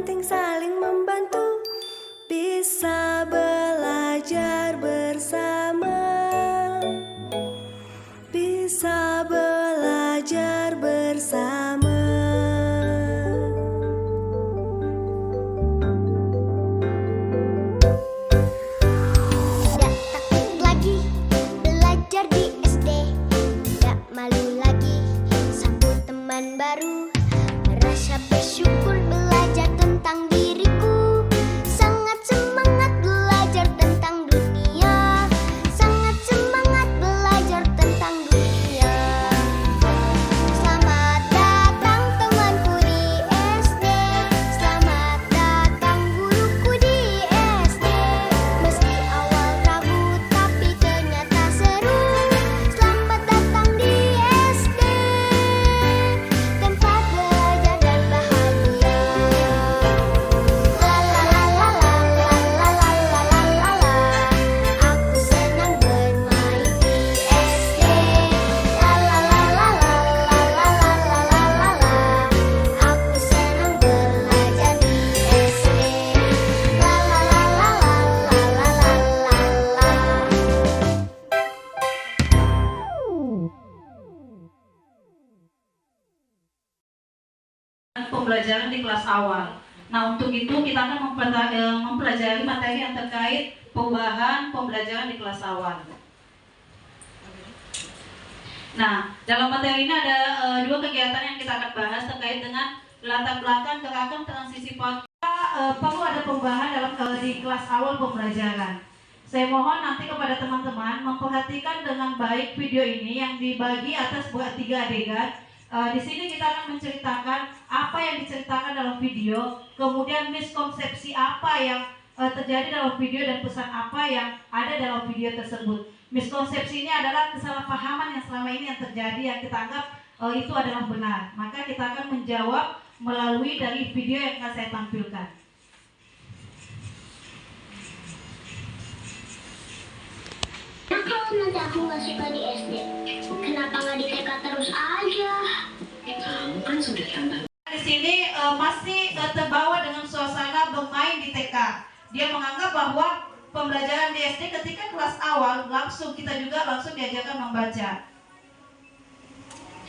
penting saling membantu, bisa belajar bersama, bisa belajar bersama. Tidak takut lagi belajar di SD, tidak malu lagi sambut teman baru, merasa bersyukur belajar tentang diriku, sangat semangat belajar tentang dunia, sangat semangat belajar tentang dunia. Selamat datang temanku di SD, selamat datang guruku di SD. Meski awal ragu tapi ternyata seru, selamat datang di SD, tempat belajar dan bahagia. La la la la la la la la la la la la. Aku senang bermain di SD. La la la la la la la la la la la la. Aku senang belajar di SD. La la la la la la la la la la. Pembelajaran di kelas awal. Nah, untuk itu kita akan mempelajari materi yang terkait perubahan pembelajaran di kelas awal. Nah, dalam materi ini ada dua kegiatan yang kita akan bahas terkait dengan latar belakang gerakan transisi PAUD. Perlu ada perubahan dalam di kelas awal pembelajaran. Saya mohon nanti kepada teman-teman memperhatikan dengan baik video ini yang dibagi atas buat 3 adegan. Di sini kita akan menceritakan apa yang diceritakan dalam video, kemudian miskonsepsi apa yang terjadi dalam video dan pesan apa yang ada dalam video tersebut. Miskonsepsi ini adalah kesalahpahaman yang selama ini yang terjadi yang kita anggap itu adalah benar. Maka kita akan menjawab melalui dari video yang akan saya tampilkan. Nah, kalau nanti aku nggak suka di SD, kenapa nggak di TK terus aja? Kamu kan sudah tambah. Di sini masih terbawa dengan suasana bermain di TK. Dia menganggap bahwa pembelajaran di SD ketika kelas awal kita juga langsung diajarkan membaca.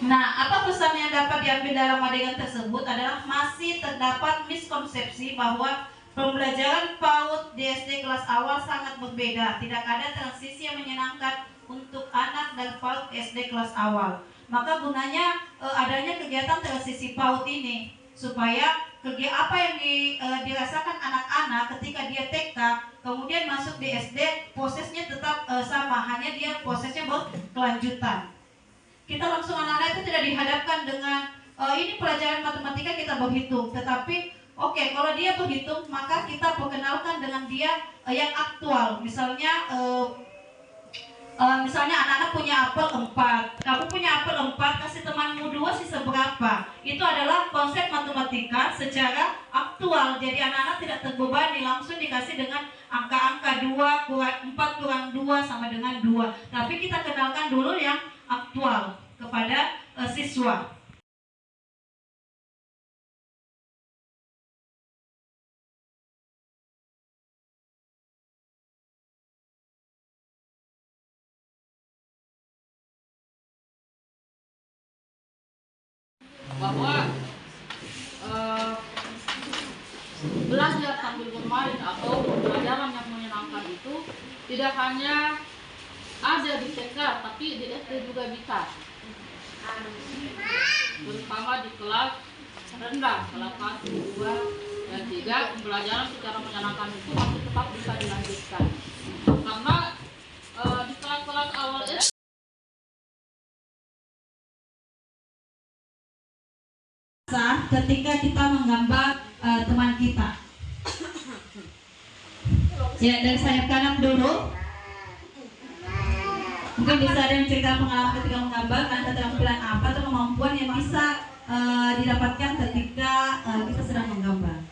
Nah, apa pesan yang dapat diambil dalam adegan tersebut adalah masih terdapat miskonsepsi bahwa pembelajaran PAUD di SD kelas awal sangat berbeda. Tidak ada transisi yang menyenangkan untuk anak dan PAUD SD kelas awal. Maka gunanya adanya kegiatan transisi PAUD ini supaya apa yang dirasakan anak-anak ketika dia TK kemudian masuk di SD, prosesnya tetap sama, hanya dia prosesnya berkelanjutan. Kita langsung anak-anak itu tidak dihadapkan dengan ini pelajaran matematika kita berhitung, tetapi oke, kalau dia berhitung maka kita perkenalkan dengan dia yang aktual. Misalnya anak-anak punya apel 4, kamu punya apel 4, kasih temanmu 2 sisa berapa. Itu adalah konsep matematika secara aktual. Jadi anak-anak tidak terbebani langsung dikasih dengan angka-angka 4 kurang 2 sama dengan 2. Tapi kita kenalkan dulu yang aktual kepada siswa. Bahwa belajar sambil bermain atau pembelajaran yang menyenangkan itu tidak hanya ada di TK tapi di SD juga bisa, terutama di kelas rendah, kelas 1, 2, dan 3. Pembelajaran secara menyenangkan itu masih tetap bisa dilanjutkan karena di kelas-kelas awal SD ketika kita menggambar teman kita. Ya, dari sayap kanan dulu. Mungkin bisa ada yang cerita pengalaman ketika menggambar, ada keterampilan apa atau kemampuan yang bisa didapatkan ketika kita sedang menggambar.